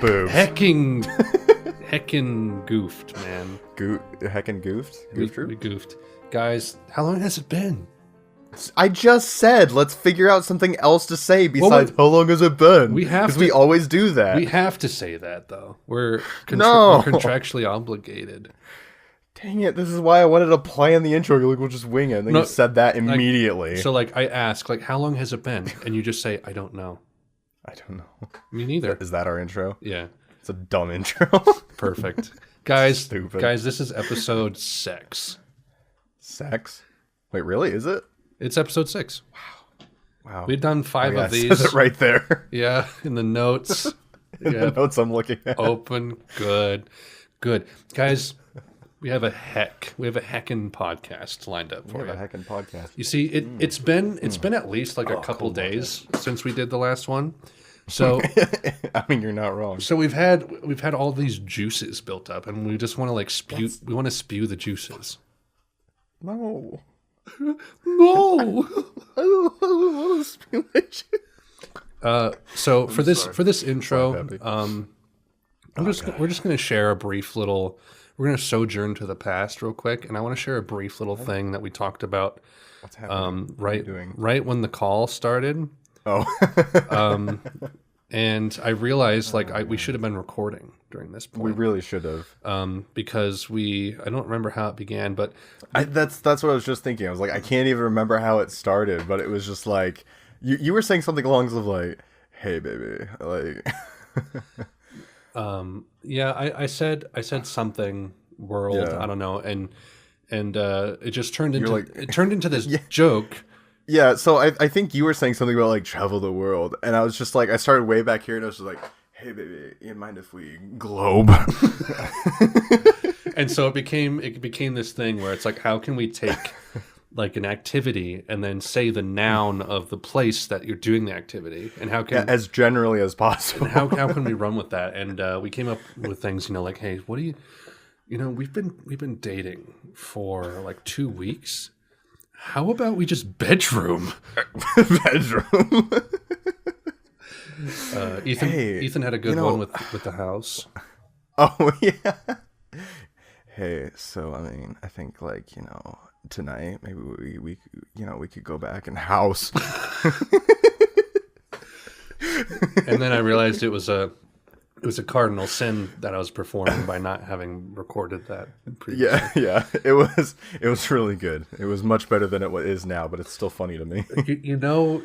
Boobs. Heckin' goofed, man. Heckin' goofed? We goofed. Guys, how long has it been? I just said, let's figure out something else to say besides how long has it been? Because we always do that. We have to say that, though. We're contractually obligated. Dang it, this is why I wanted to plan the intro. You're like, we'll just wing it. And then you said that immediately. So, like, I ask, like, how long has it been? And you just say, I don't know. I don't know. Me neither. Is that our intro? Yeah. It's a dumb intro. Perfect. Guys, Stupid. Guys, this is episode 6. Sex? Wait, really? Is it? It's episode 6. Wow. We've done 5 of these. It says it right there. Yeah, in the notes. The notes I'm looking at. Open. Good. Guys, we have a heckin' podcast lined up for you. We have a heckin' podcast. You see, it's been at least like a couple days since we did the last one. So I mean, you're not wrong. So we've had all these juices built up, and we just want to like spew. We want to spew the juices. No. No. I don't want to spew my juice. So for this intro, we're just gonna share a brief little. We're gonna sojourn to the past real quick, and I want to share a brief little thing that we talked about. What's happening? Right when the call started. Oh. And I realized we should have been recording during this point. We really should have. Because I don't remember how it began, but that's what I was just thinking. I was like, I can't even remember how it started, but it was just like you were saying something along the lines of like, "Hey, baby," like. Yeah, I said something world. Yeah. I don't know, and it just turned into this joke. Yeah, so I think you were saying something about like travel the world, and I was just like, I started way back here, and I was just like, "Hey, baby, you mind if we globe?" And so it became this thing where it's like, how can we take like an activity and then say the noun of the place that you're doing the activity, and how can as generally as possible? And how can we run with that? And we came up with things, like, hey, what do you we've been dating for like 2 weeks. How about we just bedroom? Bedroom. Ethan had a good one with the house. Oh yeah. Hey, so I mean, I think like tonight maybe we could go back and house. And then I realized it was a cardinal sin that I was performing by not having recorded that previously. Yeah, it was really good. It was much better than it is now, but it's still funny to me. You know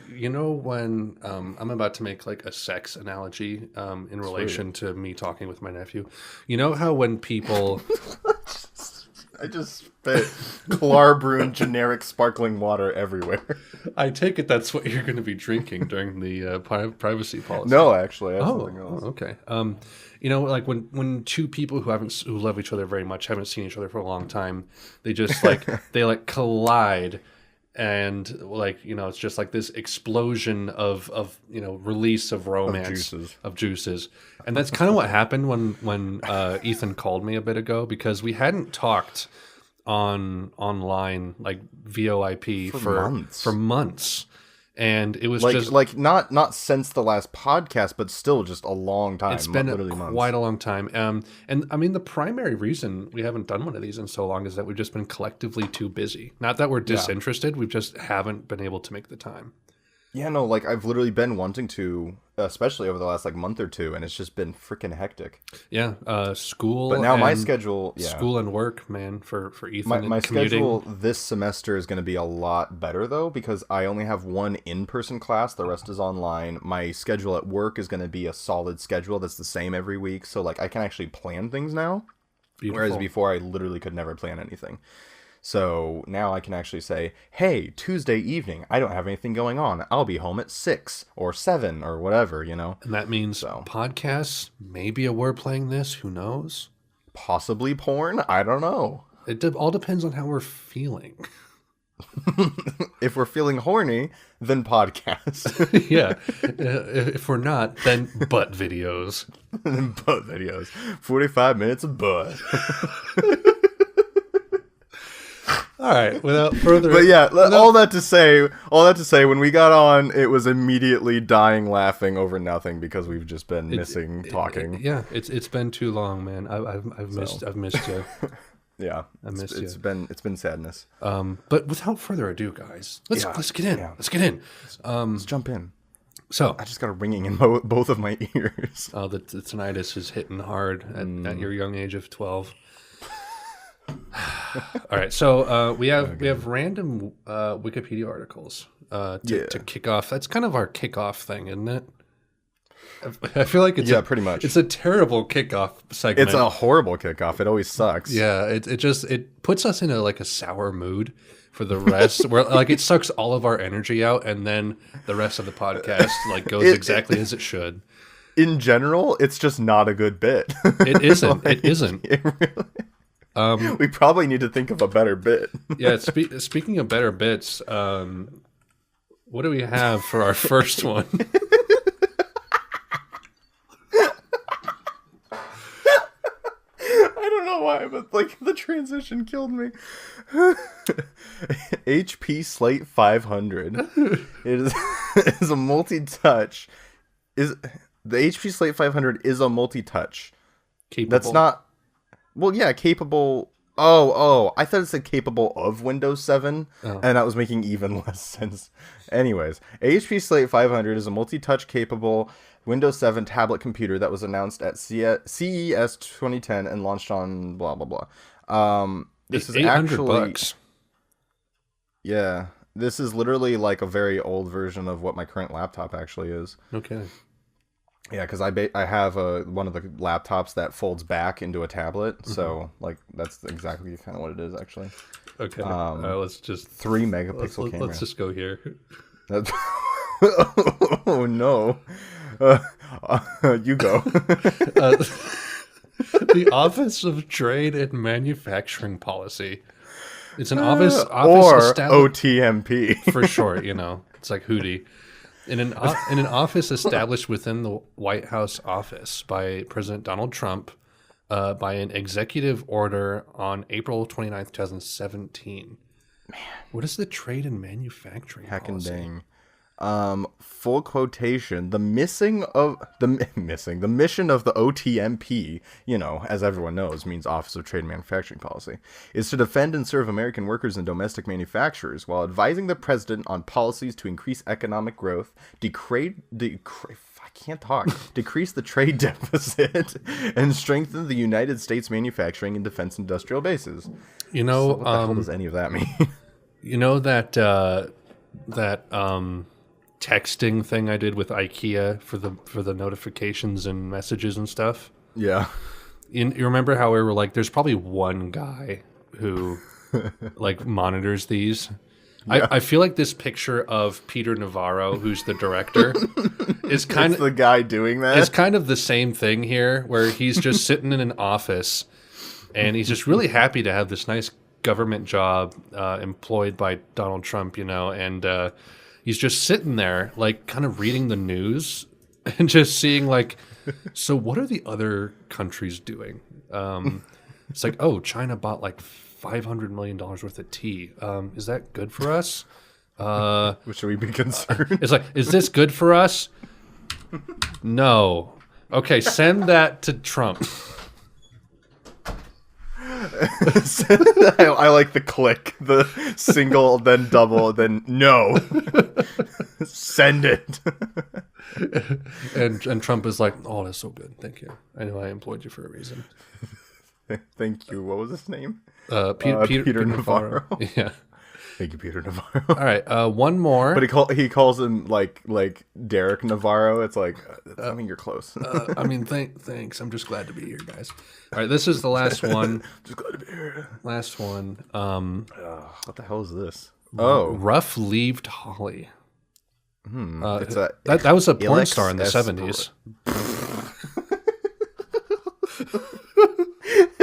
when I'm about to make like a sex analogy in relation to me talking with my nephew. You know how when people I just spit Klarbrun generic sparkling water everywhere. I take it that's what you're going to be drinking during the privacy policy. No, actually, I have something else. Okay. Like when two people who love each other very much haven't seen each other for a long time, they just they collide, and it's just like this explosion of release of romance of juices. And that's kind of what happened when Ethan called me a bit ago, because we hadn't talked online like VoIP for months. And it was not since the last podcast, but still just a long time. It's been quite a long time. And I mean, the primary reason we haven't done one of these in so long is that we've just been collectively too busy. Not that we're disinterested, we just haven't been able to make the time. Yeah, no, like I've literally been wanting to, especially over the last month or two, and it's just been freaking hectic. Yeah, school. But now my schedule, school and work, man, for Ethan. My schedule this semester is going to be a lot better though, because I only have one in-person class. The rest is online. My schedule at work is going to be a solid schedule that's the same every week, so I can actually plan things now. Beautiful. Whereas before I literally could never plan anything. So now I can actually say, hey, Tuesday evening, I don't have anything going on. I'll be home at 6 or 7 or whatever, And that means podcasts, maybe we're playing this, who knows? Possibly porn, I don't know. It all depends on how we're feeling. If we're feeling horny, then podcast. Yeah. If we're not, then butt videos. Butt videos. 45 minutes of butt. All right, without further. But yeah, all that to say, when we got on, it was immediately dying laughing over nothing because we've just been missing talking. Yeah, it's been too long, man. I've missed you. Yeah, it's been sadness. But without further ado, guys, let's get in. Yeah. Let's get in. Let's jump in. So I just got a ringing in both of my ears. Oh, the tinnitus is hitting hard at your young age of 12. All right, so we have random Wikipedia articles to kick off. That's kind of our kickoff thing, isn't it? I feel like it's pretty much. It's a terrible kickoff segment. It's a horrible kickoff. It always sucks. Yeah, it puts us in a sour mood for the rest, where like it sucks all of our energy out, and then the rest of the podcast goes exactly as it should. In general, it's just not a good bit. It isn't. It isn't. It really, we probably need to think of a better bit. Yeah. Speaking of better bits, what do we have for our first one? Why, but the transition killed me. HP Slate 500 is a multi-touch. The HP Slate 500 is a multi-touch. Capable. That's not. Well, yeah, capable. Oh, I thought it said capable of Windows 7, and that was making even less sense. Anyways, HP Slate 500 is a multi-touch capable Windows 7 tablet computer that was announced at CES 2010 and launched on blah blah blah. This is actually $800. Yeah, this is literally like a very old version of what my current laptop actually is. Okay. Yeah, because I have one of the laptops that folds back into a tablet, so that's exactly kind of what it is actually. Okay. Let's just 3 megapixel camera. Let's just go here. Oh no. You go. The Office of Trade and Manufacturing Policy. It's an office or established OTMP for short. It's like Hootie. In an office established within the White House office by President Donald Trump, by an executive order on April 29th, 2017. Man, what is the Trade and Manufacturing Policy? Dang. Full quotation, the mission of the OTMP, as everyone knows, means Office of Trade and Manufacturing Policy, is to defend and serve American workers and domestic manufacturers while advising the president on policies to increase economic growth, decrease the trade deficit, and strengthen the United States manufacturing and defense industrial bases. So what the hell does any of that mean? That texting thing I did with IKEA for the notifications and messages and stuff. Yeah. You remember how we were like, there's probably one guy who monitors these. Yeah. I feel like this picture of Peter Navarro, who's the director, is kind of the guy doing that. It's kind of the same thing here, where he's just sitting in an office and he's just really happy to have this nice government job employed by Donald Trump, and he's just sitting there kind of reading the news and just seeing so what are the other countries doing? It's like, oh, China bought $500 million worth of tea. Is that good for us? Should we be concerned? It's like, is this good for us? No. Okay, send that to Trump. I like the click, the single, then double, then no. Send it. And Trump is like, oh, that's so good. Thank you. I know I employed you for a reason. Thank you. What was his name? Peter Navarro. Yeah. Thank you, Peter Navarro. All right, one more. But he calls him like Derek Navarro. It's like, I mean, you're close. Thanks. I'm just glad to be here, guys. All right, this is the last one. Just glad to be here. Last one. What the hell is this? Oh, Rough-Leaved Holly. That was a porn star in the 70s.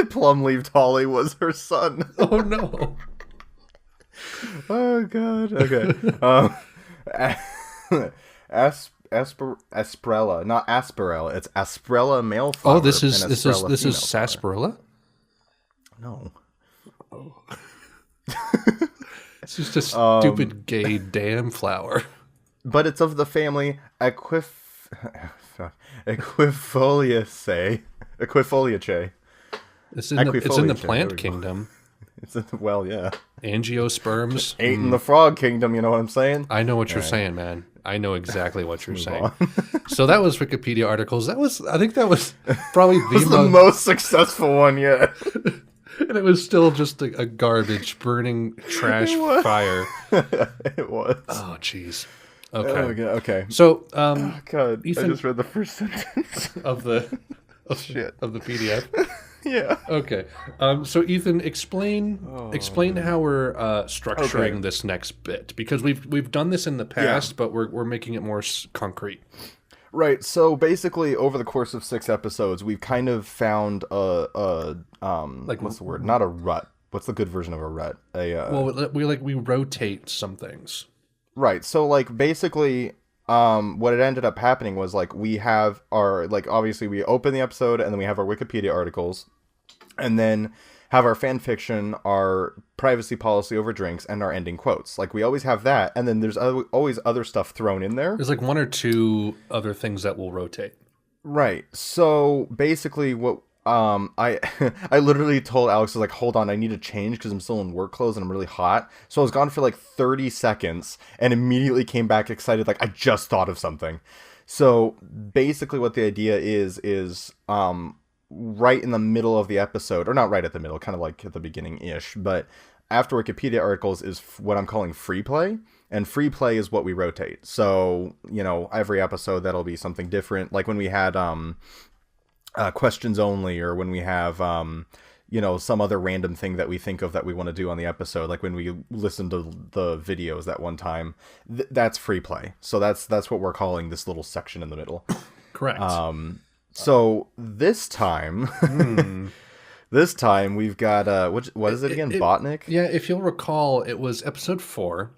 Plum-Leaved Holly was her son. Oh no. Oh god. Okay. Asperella, not Asperella. It's Asperella male flower. Oh, this is sarsaparilla? No. Oh. It's just a stupid gay damn flower. But it's of the family Equifoliaceae. Equifoliaceae. It's in the plant kingdom. It's in the, well, yeah. Angiosperms. Ain't in the frog kingdom, you know what I'm saying? I know what you're saying, man. I know exactly what you're saying. So that was Wikipedia articles. I think that was probably the most successful one yet. And it was still just a garbage, burning trash fire. It was. Oh, jeez. Okay. Oh, God, okay. So, God, Ethan, I just read the first sentence of the PDF. Yeah. Okay. So Ethan, explain how we're structuring this next bit, because we've done this in the past, but we're making it more concrete. Right. So basically, over the course of 6 episodes, we've kind of found what's the word? Not a rut. What's the good version of a rut? We rotate some things. Right. So like basically, what it ended up happening was like we have our obviously we open the episode and then we have our Wikipedia articles, and then have our fan fiction, our privacy policy over drinks, and our ending quotes. Like we always have that, and then there's always other stuff thrown in there. There's like 1 or 2 other things that will rotate. Right. So basically, what I I literally told Alex, I was like, hold on, I need to change because I'm still in work clothes and I'm really hot. So I was gone for like 30 seconds and immediately came back excited, like I just thought of something. So basically, what the idea is right in the middle of the episode, or not right at the middle, kind of like at the beginning-ish, but after Wikipedia articles is what I'm calling free play, and free play is what we rotate. So, every episode that'll be something different, like when we had questions only, or when we have some other random thing that we think of that we want to do on the episode, like when we listen to the videos that one time, that's free play. So that's what we're calling this little section in the middle. Correct. So this time, we've got what is it again? Botnik? Yeah, if you'll recall, it was episode 4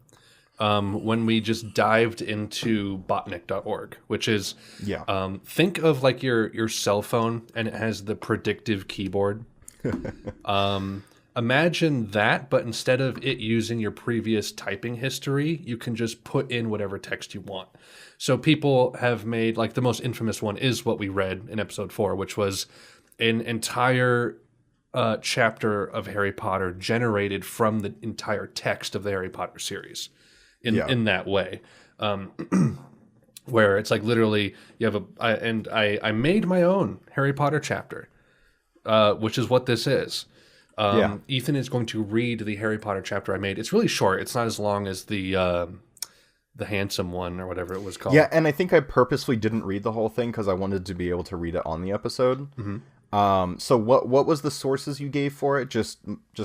when we just dived into botnik.org, which is think of like your cell phone and it has the predictive keyboard. Imagine that, but instead of it using your previous typing history, you can just put in whatever text you want. So people have made, like, the most infamous one is what we read in episode 4, which was an entire chapter of Harry Potter generated from the entire text of the Harry Potter series in that way. Where it's like literally you have I made my own Harry Potter chapter, which is what this is. Ethan is going to read the Harry Potter chapter I made. It's really short. It's not as long as the handsome one or whatever it was called. Yeah, and I think I purposely didn't read the whole thing because I wanted to be able to read it on the episode. Mm-hmm. So what was the sources you gave for it? Just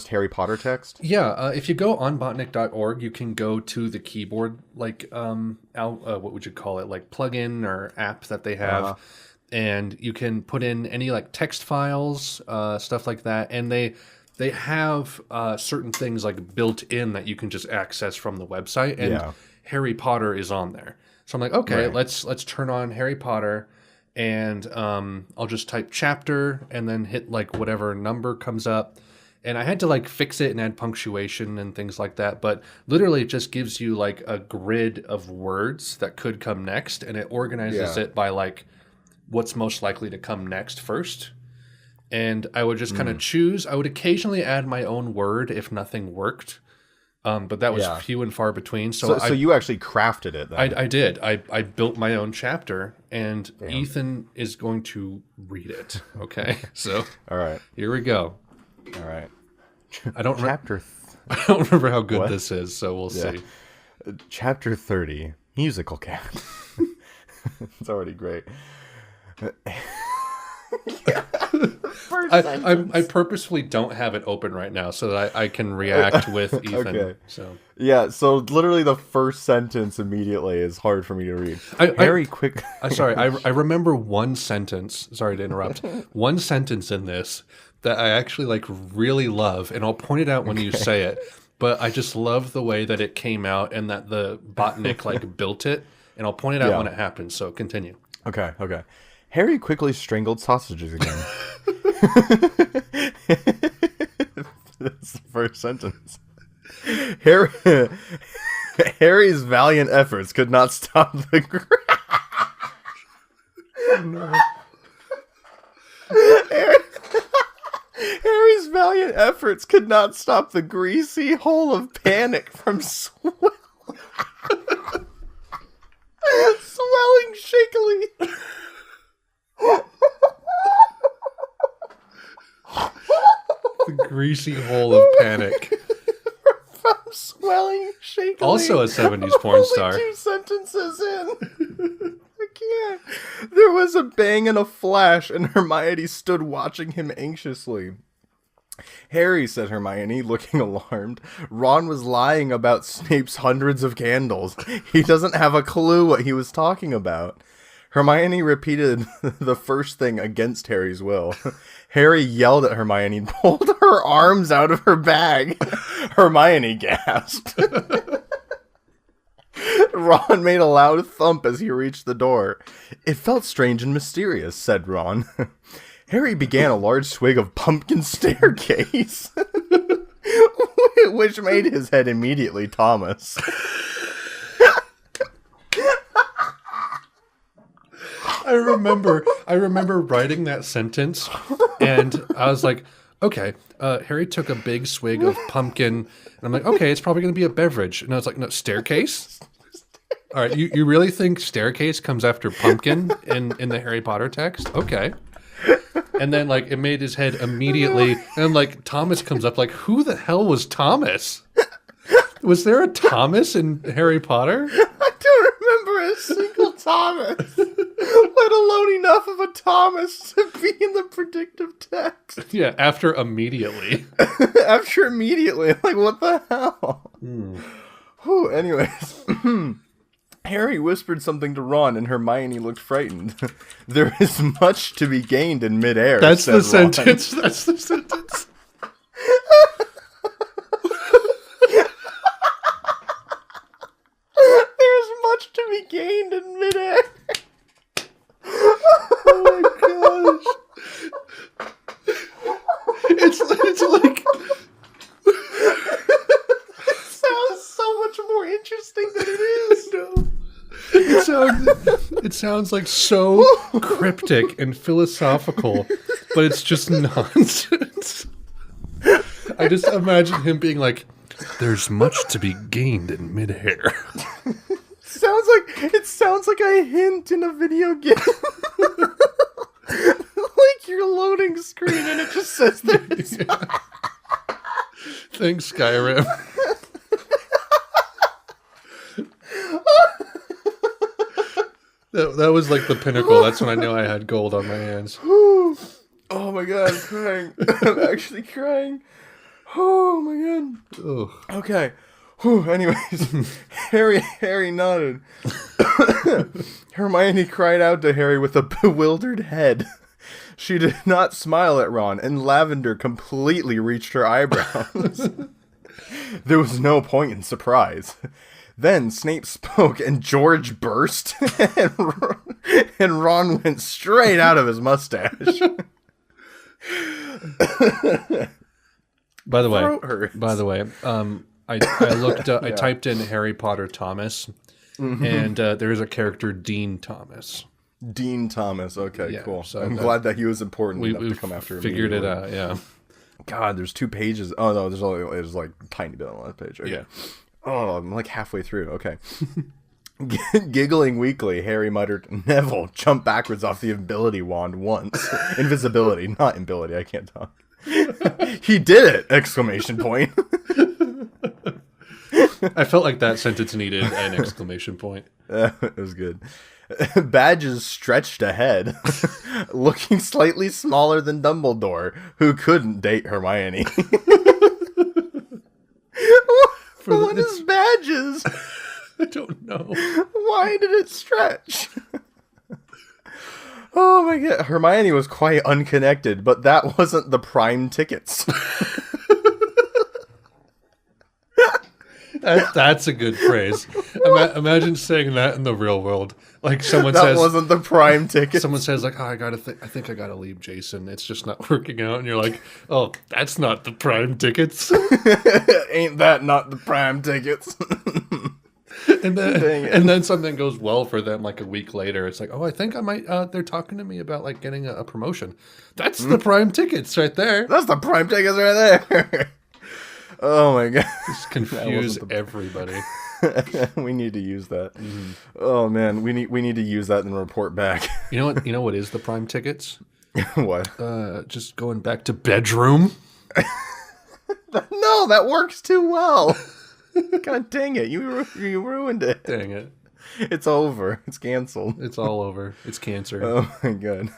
Harry Potter text? Yeah, if you go on botnik.org, you can go to the keyboard, like what would you call it, like plugin or app that they have, and you can put in any like text files, stuff like that, and they have certain things like built in that you can just access from the website, and Harry Potter is on there. So I'm like, okay, let's turn on Harry Potter, and I'll just type chapter and then hit like whatever number comes up. And I had to like fix it and add punctuation and things like that. But literally it just gives you like a grid of words that could come next, and it organizes it by like what's most likely to come next first. And I would just kind of choose. I would occasionally add my own word if nothing worked. But that was few and far between. So you actually crafted it then. I did. I built my own chapter, and Ethan is going to read it. Okay? So all right. Here we go. All right. I don't Chapter I don't remember how good this is, so we'll see. Chapter 30, Musical Cat. It's already great. I purposefully don't have it open right now so that I can react with Ethan. Okay. So literally the first sentence immediately is hard for me to read. I remember one sentence. Sorry to interrupt. One sentence in this that I actually like really love, and I'll point it out when you say it. But I just love the way that it came out and that the Botnik like built it, and I'll point it out when it happens. So continue. Okay. Harry quickly strangled sausages again. That's the first sentence. Harry, Harry's valiant efforts could not stop the Harry's valiant efforts could not stop the greasy hole of panic from swelling shakily. The greasy hole of panic. From swelling shakily. Also a 70s porn star. Only 2 sentences in. I can't. There was a bang and a flash, and Hermione stood watching him anxiously. Harry, said Hermione, looking alarmed. Ron was lying about Snape's hundreds of candles. He doesn't have a clue what he was talking about. Hermione repeated the first thing against Harry's will. Harry yelled at Hermione and pulled her arms out of her bag. Hermione gasped. Ron made a loud thump as he reached the door. It felt strange and mysterious, said Ron. Harry began a large swig of pumpkin staircase, which made his head immediately Thomas. I remember writing that sentence, and I was like, okay, Harry took a big swig of pumpkin, and I'm like, okay, it's probably going to be a beverage. And I was like, no, staircase? All right, you really think staircase comes after pumpkin in the Harry Potter text? Okay. And then, like, it made his head immediately, and, like, Thomas comes up, like, who the hell was Thomas? Was there a Thomas in Harry Potter? I don't remember a single Thomas, let alone enough of a Thomas to be in the predictive text. Yeah, after immediately. After immediately, like, what the hell? Whew, anyways. Harry whispered something to Ron, and Hermione looked frightened. There is much to be gained in midair. That's the Ron. sentence. That's the sentence. There's much to be gained in midair. Oh my gosh. It's like... It sounds so much more interesting than it is. No. It sounds like so cryptic and philosophical, but it's just nonsense. I just imagine him being like, there's much to be gained in midair. It sounds like a hint in a video game. Like your loading screen and it just says there's Yeah. Thanks, Skyrim. That was like the pinnacle. That's when I knew I had gold on my hands. Oh my god, I'm crying. I'm actually crying. Oh my god. Ugh. Okay. Whew, anyways, Harry nodded. Hermione cried out to Harry with a bewildered head. She did not smile at Ron, and lavender completely reached her eyebrows. There was no point in surprise. Then Snape spoke, and George burst, and Ron went straight out of his mustache. By the way, I looked. I typed in Harry Potter Thomas, and there is a character Dean Thomas. Dean Thomas. Okay, Yeah, cool. so I'm glad that he was important enough We to come after him. figured it out. Yeah. God, there's 2 pages. Oh no, there's like a tiny bit on the last page. Okay. Yeah. Oh, I'm like halfway through. Okay. Giggling weakly, Harry muttered, "Neville, jump backwards off the ability wand once." Invisibility, not ability. I can't talk. He did it! Exclamation point. I felt like that sentence needed an exclamation point. It was good. Badges stretched ahead, looking slightly smaller than Dumbledore, who couldn't date Hermione. What is Badges? I don't know. Why did it stretch? Oh my god. Hermione was quite unconnected, but that wasn't the prime tickets. That's a good phrase. Imagine saying that in the real world. Like someone That says, wasn't the prime ticket. someone says like, oh, I think I gotta leave Jason. It's just not working out. And you're like, oh, that's not the prime tickets. Ain't that not the prime tickets? And then something goes well for them like a week later. It's like, oh, I think I might, they're talking to me about like getting a promotion. That's the prime tickets right there. That's the prime tickets right there. Oh my god. Just confuse everybody. We need to use that. Oh man, we need to use that and report back. You know what is the prime tickets? What? Just going back to bedroom. No, that works too well. God dang it, you ruined it. Dang it. It's over. It's canceled. It's all over. It's cancer. Oh my god.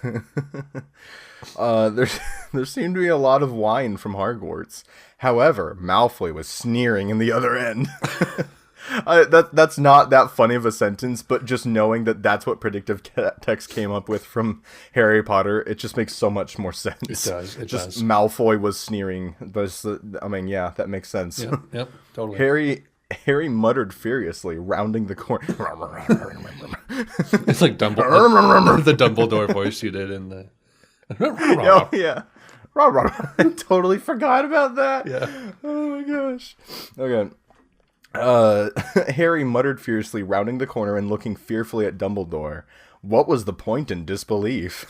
There seemed to be a lot of wine from Hogwarts. However, Malfoy was sneering in the other end. That's not that funny of a sentence, but just knowing that that's what predictive text came up with from Harry Potter, it just makes so much more sense. It does. It does. Malfoy was sneering. I mean, yeah, that makes sense. Yep, totally. Harry muttered furiously, rounding the corner. It's like Dumbledore, the Dumbledore voice you did in the. Oh yeah. I totally forgot about that. Yeah. Oh my gosh. Okay. Harry muttered furiously, rounding the corner and looking fearfully at Dumbledore. What was the point in disbelief?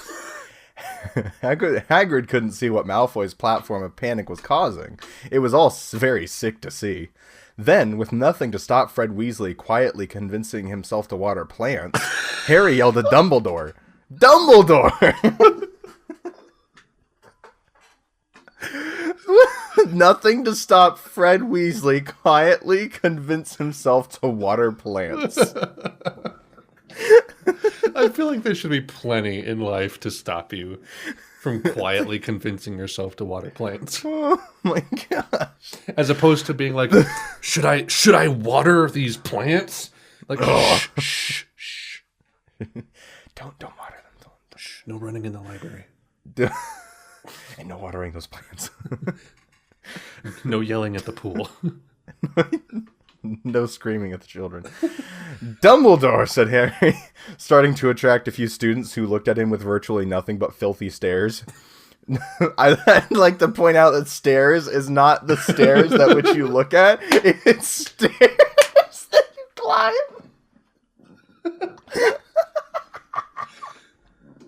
Hagrid couldn't see what Malfoy's platform of panic was causing. It was all very sick to see. Then, with nothing to stop Fred Weasley quietly convincing himself to water plants, Harry yelled at Dumbledore. Dumbledore! Nothing to stop Fred Weasley quietly convince himself to water plants. I feel like there should be plenty in life to stop you from quietly convincing yourself to water plants. Oh my gosh. As opposed to being like, should I water these plants? Like, shh. Don't water them. Don't. Shh, no running in the library. And no watering those plants. No yelling at the pool. No screaming at the children. Dumbledore, said Harry, starting to attract a few students who looked at him with virtually nothing but filthy stares. I'd like to point out that stairs is not the stairs that which you look at. It's stairs that you climb.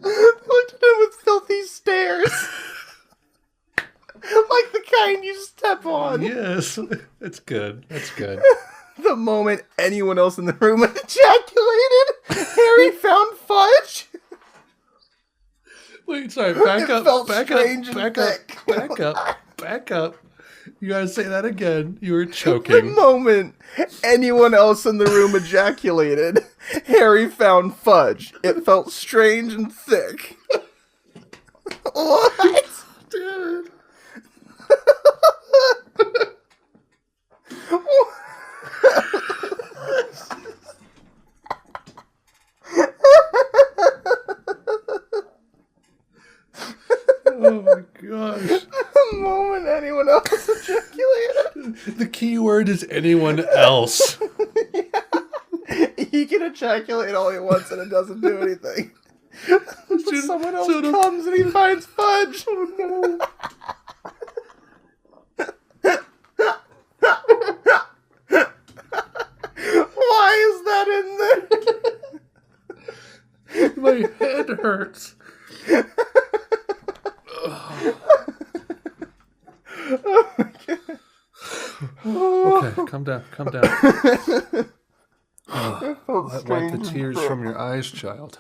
Looked at him with filthy stares. Like the kind you step on. Yes, that's good. That's good. The moment anyone else in the room ejaculated, Harry found fudge. Wait, sorry, back up. You gotta say that again. You were The choking. moment anyone else in the room ejaculated, Harry found fudge. It felt strange and thick. What? Dude. Oh my gosh. The moment anyone else ejaculated. The key word is anyone else. Yeah. He can ejaculate all he wants and it doesn't do anything. Someone else comes and he finds fudge. Oh no. Why is that in there? My head hurts. Oh my god. Okay, calm down. Wipe the tears from your eyes, child.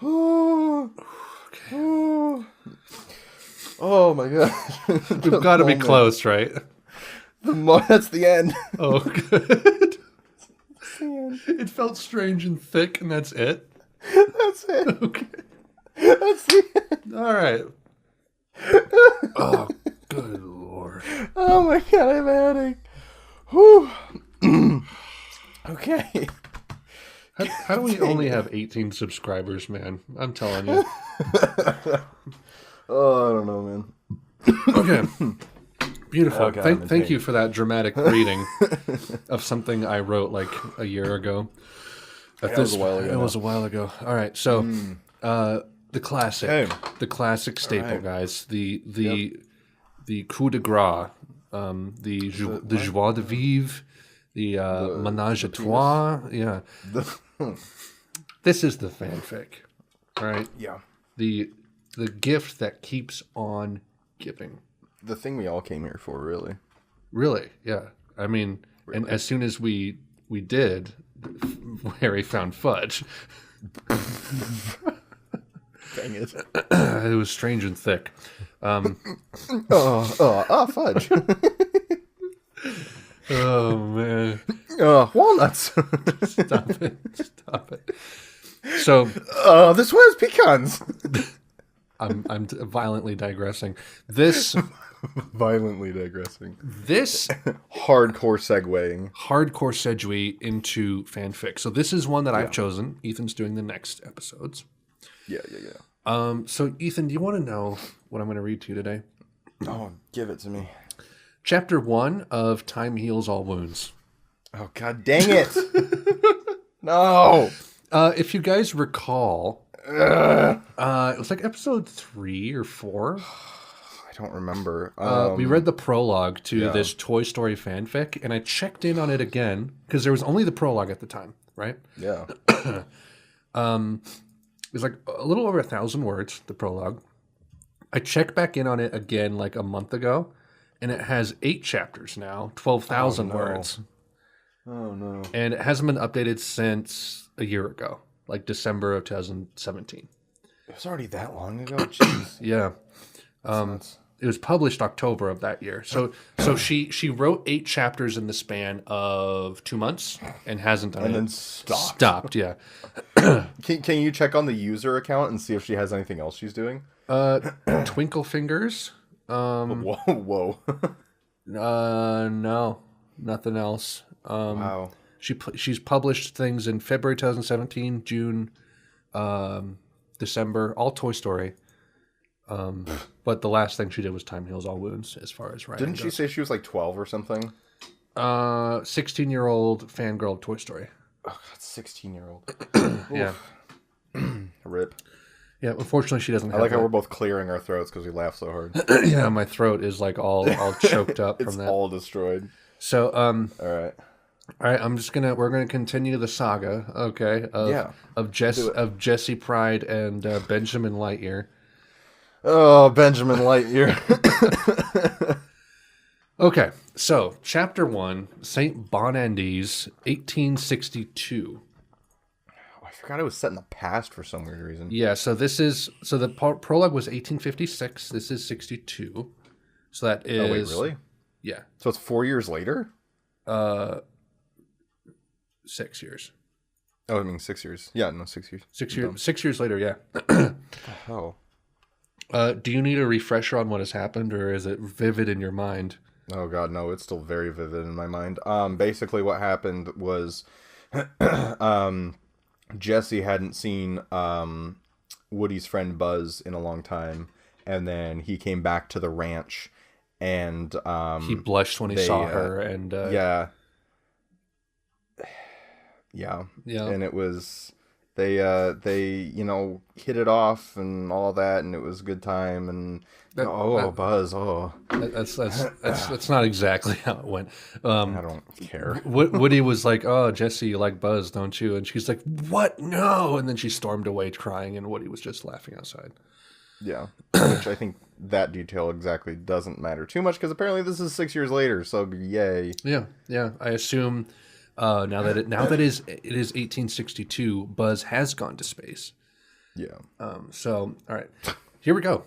Okay. Oh my god. We've got to be close, right? That's the end. Oh, good. It felt strange and thick, and that's it? That's it. Okay. That's the end. All right. Oh, good lord. Oh my god, I have a headache. Whew. Okay. How do we only have 18 subscribers, man? I'm telling you. Oh, I don't know, man. Okay. Beautiful. Oh, God, thank you for that dramatic reading of something I wrote like a year ago. That was a while ago. It was a while ago. All right, so the classic staple, guys. The coup de grace, the joie de vivre, the ménage à trois. Yeah, this is the fanfic. All right. Yeah. The gift that keeps on giving. The thing we all came here for, really. Really, yeah. I mean, really. And as soon as we did, Harry found fudge. Dang it. It was strange and thick. Fudge. Oh, man. Walnuts. Stop it. So, this was pecans. I'm violently digressing. This Violently digressing. This hardcore segue into fanfic. So this is one that I've chosen. Ethan's doing the next episodes. Yeah. So Ethan, do you want to know what I'm going to read to you today? Oh, give it to me. Chapter 1 of Time Heals All Wounds. Oh, god dang it. No. If you guys recall, it was like episode 3 or 4. I don't remember. We read the prologue to this Toy Story fanfic, and I checked in on it again because there was only the prologue at the time, right? Yeah. It was like a little over 1,000 words, the prologue. I checked back in on it again like a month ago, and it has 8 chapters now, 12,000 words. Oh, no. And it hasn't been updated since a year ago, like December of 2017. It was already that long ago? Jeez. Yeah. It was published October of that year. So she wrote 8 chapters in the span of 2 months and hasn't done it. And then stopped. Stopped, yeah. Can you check on the user account and see if she has anything else she's doing? Twinkle Fingers. Whoa. No, nothing else. Wow. She's published things in February 2017, June, December, all Toy Story. But the last thing she did was Time Heals All Wounds, as far as writing Didn't she say she was like 12 or something? 16-year-old fangirl of Toy Story. Oh, God, 16-year-old. Yeah. Rip. Yeah, unfortunately she doesn't have I like how we're both clearing our throats because we laugh so hard. Yeah, my throat is like all choked up from that. It's all destroyed. So, All right, we're gonna continue the saga, okay? Of Jesse Pride and Benjamin Lightyear. Oh, Benjamin Lightyear. Okay, so Chapter 1, St. Bonandes, 1862. I forgot it was set in the past for some weird reason. Yeah, so the prologue was 1856. This is 62. So that is... Oh, wait, really? Yeah. So it's 4 years later? 6 years. Oh, I mean 6 years. Yeah, no, 6 years. 6 years. 6 years later, yeah. Oh. Do you need a refresher on what has happened, or is it vivid in your mind? Oh god, no, it's still very vivid in my mind. Basically what happened was Jesse hadn't seen Woody's friend Buzz in a long time, and then he came back to the ranch, and he blushed when he saw her, and yeah, and it was they hit it off and all that, and it was a good time, and Buzz, that's not exactly how it went. I don't care. Woody was like, "Oh, Jesse, you like Buzz, don't you?" And she's like, "What? No!" And then she stormed away crying, and Woody was just laughing outside. Yeah, which I think that detail exactly doesn't matter too much because apparently this is 6 years later. So yay. Yeah. I assume now that it is 1862, Buzz has gone to space. Yeah. So all right, here we go.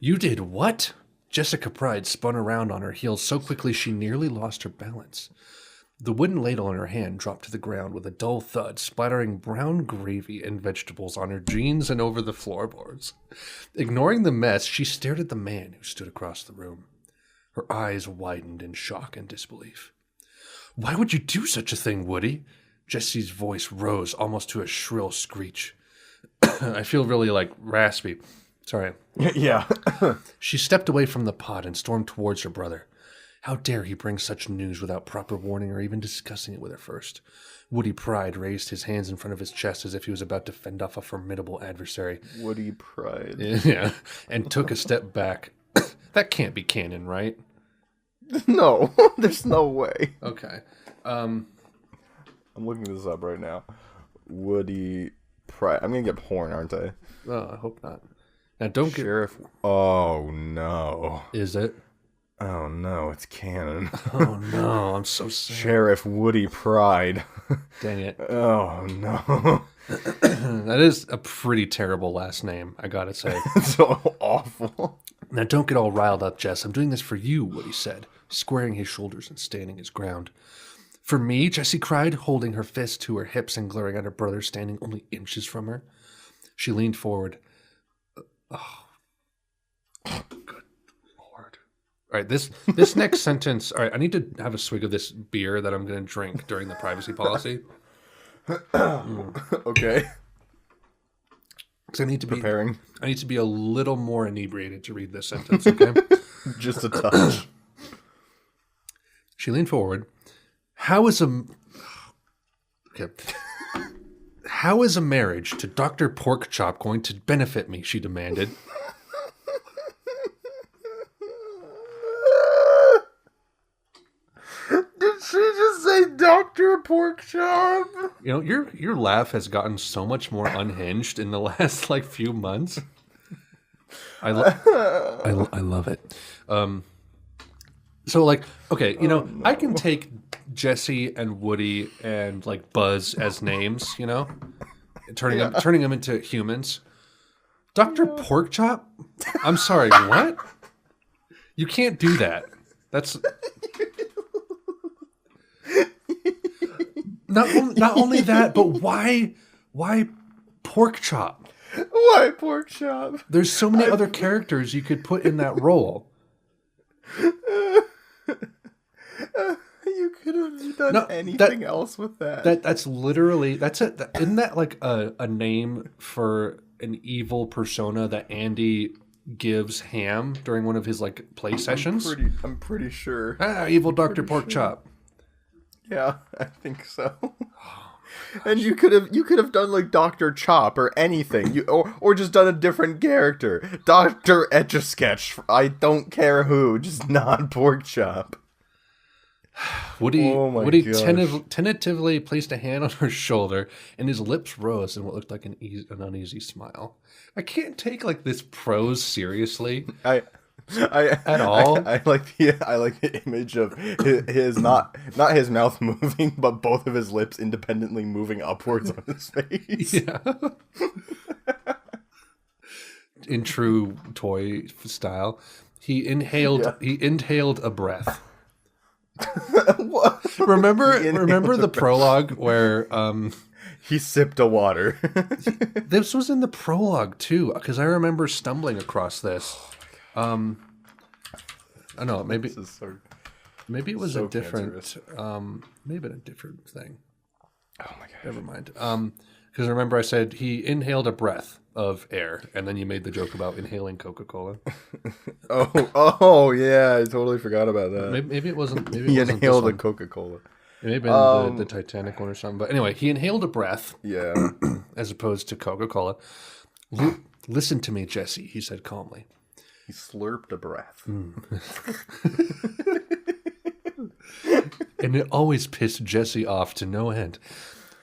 You did what? Jessica Pride spun around on her heels so quickly she nearly lost her balance. The wooden ladle in her hand dropped to the ground with a dull thud, splattering brown gravy and vegetables on her jeans and over the floorboards. Ignoring the mess, she stared at the man who stood across the room. Her eyes widened in shock and disbelief. "Why would you do such a thing, Woody?" Jesse's voice rose almost to a shrill screech. I feel really, raspy. Sorry. Yeah. She stepped away from the pot and stormed towards her brother. How dare he bring such news without proper warning or even discussing it with her first? Woody Pride raised his hands in front of his chest as if he was about to fend off a formidable adversary. Woody Pride. Yeah, and took a step back. That can't be canon, right? No, there's no way. Okay. I'm looking this up right now. Woody Pride. I'm gonna get porn, aren't I? Oh, I hope not. Now, don't get... Sheriff. Oh, no. Is it? Oh, no, it's canon. Oh, no, I'm so sad. Sheriff Woody Pride. Dang it. Oh, no. That is a pretty terrible last name, I gotta say. It's so awful. Now, don't get all riled up, Jess. I'm doing this for you, Woody said, squaring his shoulders and standing his ground. For me, Jessie cried, holding her fist to her hips and glaring at her brother standing only inches from her. She leaned forward. Oh, good Lord. All right, this next sentence. All right, I need to have a swig of this beer that I'm going to drink during the privacy policy. Okay. Because I need to be preparing. I need to be a little more inebriated to read this sentence. Okay. Just a touch. She leaned forward. How is a marriage to Dr. Porkchop going to benefit me? She demanded. Did she just say Dr. Porkchop? You know, your laugh has gotten so much more unhinged in the last few months. I love it. So okay, no. I can take Jesse and Woody and Buzz as names, turning them into humans. Dr. Porkchop? I'm sorry, what? You can't do that. That's not only that, but why Porkchop? Why Porkchop? There's so many other characters you could put in that role. You could have done anything else with that. That's literally it. Isn't that a name for an evil persona that Andy gives Ham during one of his play sessions? I'm pretty sure. Evil Dr. Porkchop. Sure. Yeah, I think so. And you could have done Dr. Chop or anything. Or just done a different character. Dr. Etch-a-Sketch. I don't care who, just not Porkchop. Woody tentatively placed a hand on her shoulder, and his lips rose in what looked like an uneasy smile. I can't take this prose seriously. At all. I like the image of his not his mouth moving, but both of his lips independently moving upwards on his face. Yeah. In true toy style, he inhaled a breath. What? Remember the prologue where he sipped a water. This was in the prologue too, because I remember stumbling across this. I don't know, maybe it was a different maybe a different thing. Oh my god. Never mind. Because remember I said he inhaled a breath of air, and then you made the joke about inhaling Coca-Cola. oh yeah, I totally forgot about that. Maybe it wasn't. Maybe he it wasn't inhaled a Coca-Cola. It may have been the Titanic one or something. But anyway, he inhaled a breath. Yeah. As opposed to Coca-Cola. Listen to me, Jesse, he said calmly. He slurped a breath. And it always pissed Jesse off to no end.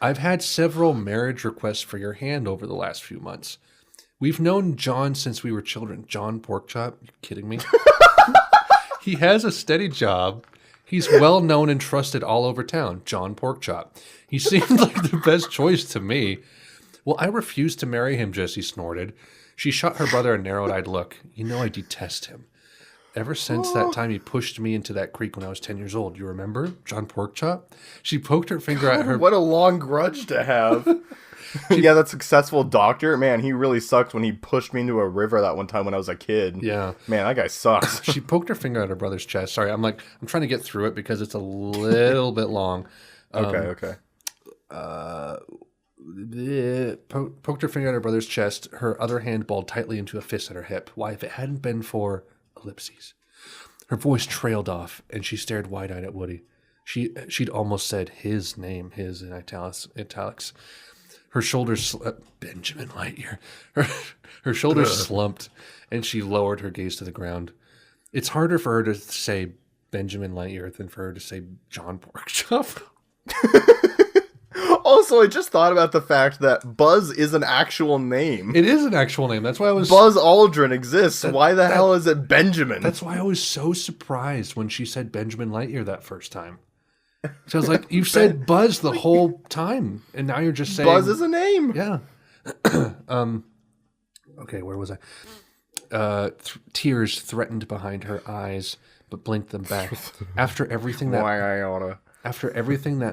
I've had several marriage requests for your hand over the last few months. We've known John since we were children. John Porkchop? You kidding me? He has a steady job. He's well known and trusted all over town. John Porkchop. He seemed like the best choice to me. Well, I refused to marry him, Jessie snorted. She shot her brother a narrowed-eyed look. You know I detest him. Ever since that time he pushed me into that creek when I was 10 years old. You remember? John Porkchop? She poked her finger at her... What a long grudge to have. Yeah, that successful doctor. Man, he really sucked when he pushed me into a river that one time when I was a kid. Yeah. Man, that guy sucks. She poked her finger at her brother's chest. Sorry, I'm trying to get through it because it's a little bit long. Okay. Poked her finger at her brother's chest. Her other hand balled tightly into a fist at her hip. Why, if it hadn't been for... ellipses. Her voice trailed off, and she stared wide-eyed at Woody. She'd almost said his name, his in italics. Her shoulders Benjamin Lightyear. Her shoulders slumped, and she lowered her gaze to the ground. It's harder for her to say Benjamin Lightyear than for her to say John Porkchop. Also, I just thought about the fact that Buzz is an actual name. It is an actual name. That's why I was... Buzz Aldrin exists. Why the hell is it Benjamin? That's why I was so surprised when she said Benjamin Lightyear that first time. So I was like, you've said Buzz the whole time, and now you're just saying... Buzz is a name. Yeah. Okay, where was I? Tears threatened behind her eyes, but blinked them back. After everything that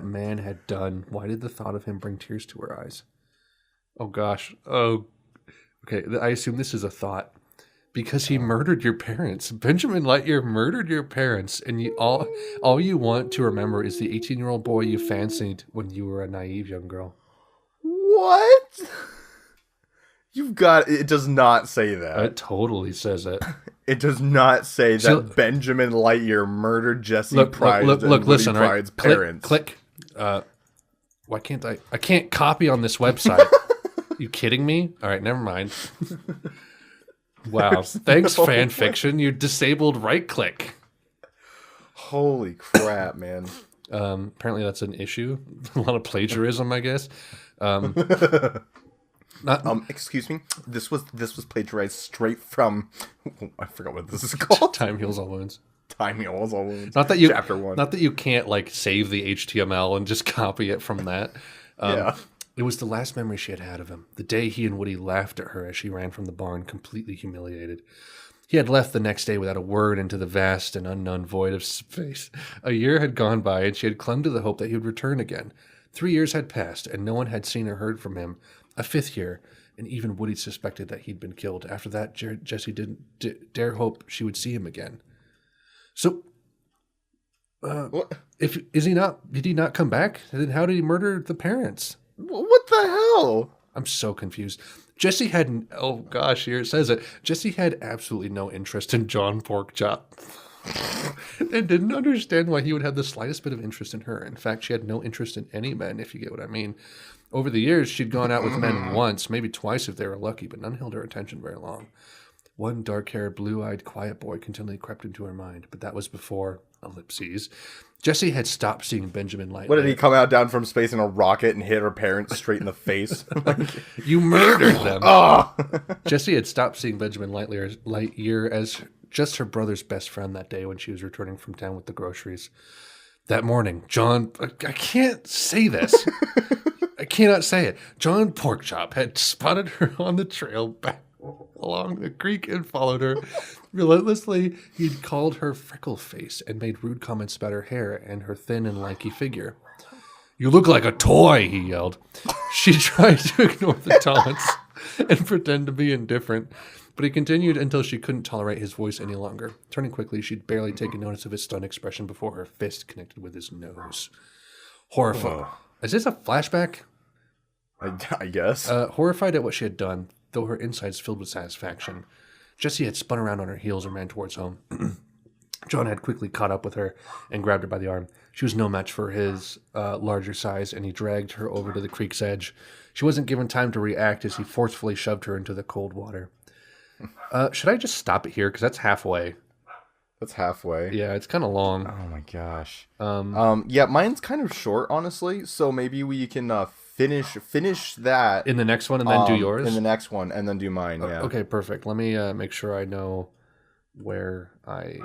man had done, why did the thought of him bring tears to her eyes? Oh gosh. Oh, okay. I assume this is a thought. Because he murdered your parents. Benjamin Lightyear murdered your parents, and all you want to remember is the 18-year-old boy you fancied when you were a naive young girl. What? You've got... It does not say that. It totally says it. It does not say that Benjamin Lightyear murdered Jesse Pride's and Woody Pride's parents. Click. Why can't I can't copy on this website. You kidding me? All right, never mind. Wow. Thanks, fan fiction. You disabled right click. Holy crap, man. Apparently that's an issue. A lot of plagiarism, I guess. Excuse me. This was plagiarized straight from... I forgot what this is called. Time Heals All Wounds. Time Heals All Wounds. Chapter 1. Not that you can't like save the HTML and just copy it from that. Yeah. It was the last memory she had of him. The day he and Woody laughed at her as she ran from the barn, completely humiliated. He had left the next day without a word into the vast and unknown void of space. A year had gone by, and she had clung to the hope that he would return again. 3 years had passed, and no one had seen or heard from him. A 5th year, and even Woody suspected that he'd been killed. After that, Jesse didn't dare hope she would see him again. So, did he not come back? Then how did he murder the parents? What the hell? I'm so confused. Jesse had, oh gosh, here it says it. Jesse had absolutely no interest in John Porkchop. And didn't understand why he would have the slightest bit of interest in her. In fact, she had no interest in any men, if you get what I mean. Over the years, she'd gone out with men once, maybe twice if they were lucky, but none held her attention very long. One dark-haired, blue-eyed, quiet boy continually crept into her mind, but that was before, ellipses, Jesse had stopped seeing Benjamin Lightyear. What, did he come out down from space in a rocket and hit her parents straight in the face? You murdered them. Oh! Jesse had stopped seeing Benjamin Lightyear as just her brother's best friend that day when she was returning from town with the groceries. That morning, I can't say this. I cannot say it. John Porkchop had spotted her on the trail back along the creek and followed her. Relentlessly, he'd called her freckle face and made rude comments about her hair and her thin and lanky figure. "You look like a toy," he yelled. She tried to ignore the taunts and pretend to be indifferent, but he continued until she couldn't tolerate his voice any longer. Turning quickly, she'd barely taken notice of his stunned expression before her fist connected with his nose. Horrified. Is this a flashback? I guess. Horrified at what she had done, though her insides filled with satisfaction, Jessie had spun around on her heels and ran towards home. John had quickly caught up with her and grabbed her by the arm. She was no match for his larger size, and he dragged her over to the creek's edge. She wasn't given time to react as he forcefully shoved her into the cold water. Should I just stop it here? Because that's halfway. That's halfway. Yeah, it's kind of long. Oh my gosh. Yeah, mine's kind of short, honestly. So maybe we can finish that in the next one, and then do yours. In the next one, and then do mine. Yeah. Okay, perfect. Let me make sure I know where I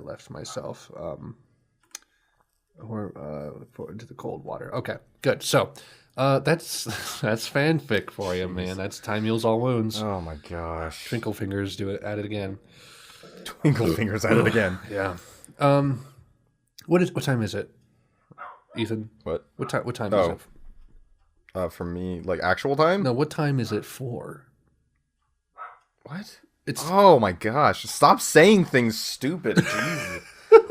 left myself. Into the cold water. Okay, good. So. That's fanfic for you, man. That's Time Heals All Wounds. Oh my gosh. Twinkle Fingers do it at it again. Twinkle Fingers at it again. Yeah. What time is it, Ethan? What time is it? For me, like actual time? No, what time is it for? What? It's Oh my gosh. Stop saying things stupid. Jesus.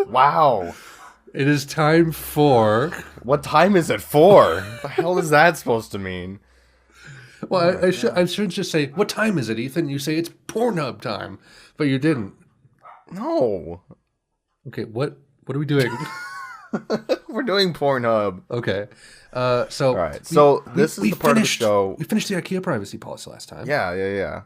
Wow. It is time for... What time is it for? What the hell is that supposed to mean? Well, I should just say, what time is it, Ethan? You say it's PornHub time, but you didn't. No. Okay, what are we doing? We're doing Pornhub. Okay. All right. So this is the part of the show. We finished the IKEA privacy policy last time. Yeah.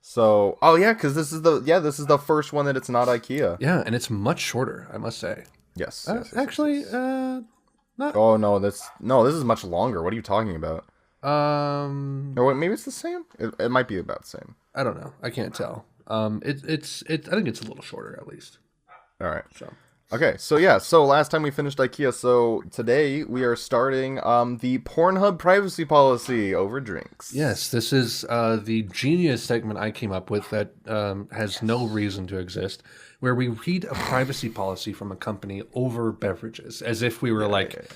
So, oh yeah, because this is the first one that it's not IKEA. Yeah, and it's much shorter, I must say. Yes. Actually, not. Oh no, this is much longer. What are you talking about? Or wait, maybe it's the same. It might be about the same. I don't know. I can't tell. It's I think it's a little shorter at least. All right. So. Okay, so yeah, so last time we finished IKEA, so today we are starting the Pornhub privacy policy over drinks. Yes, this is the genius segment I came up with that has no reason to exist, where we read a privacy policy from a company over beverages, as if we were socialites,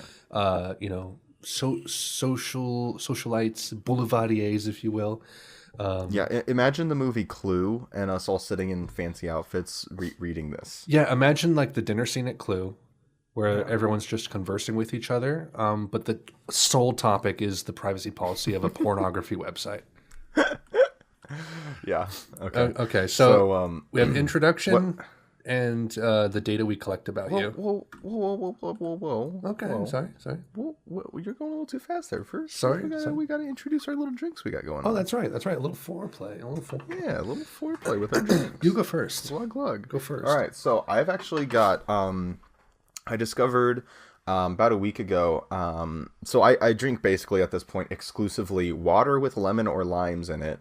boulevardiers, if you will. Imagine the movie Clue and us all sitting in fancy outfits reading this. Yeah, imagine like the dinner scene at Clue, where everyone's just conversing with each other, but the sole topic is the privacy policy of a pornography website. Yeah. Okay. Okay. So we have introduction and the data we collect about you. Whoa. Okay. Whoa. Sorry. Whoa, you're going a little too fast there. First, Sorry. we got to introduce our little drinks we got going on. Oh, that's right. A little foreplay. Yeah, a little foreplay with our drinks. You go first. Glug. Go first. All right. So I've actually got. I discovered about a week ago. So I drink basically at this point exclusively water with lemon or limes in it.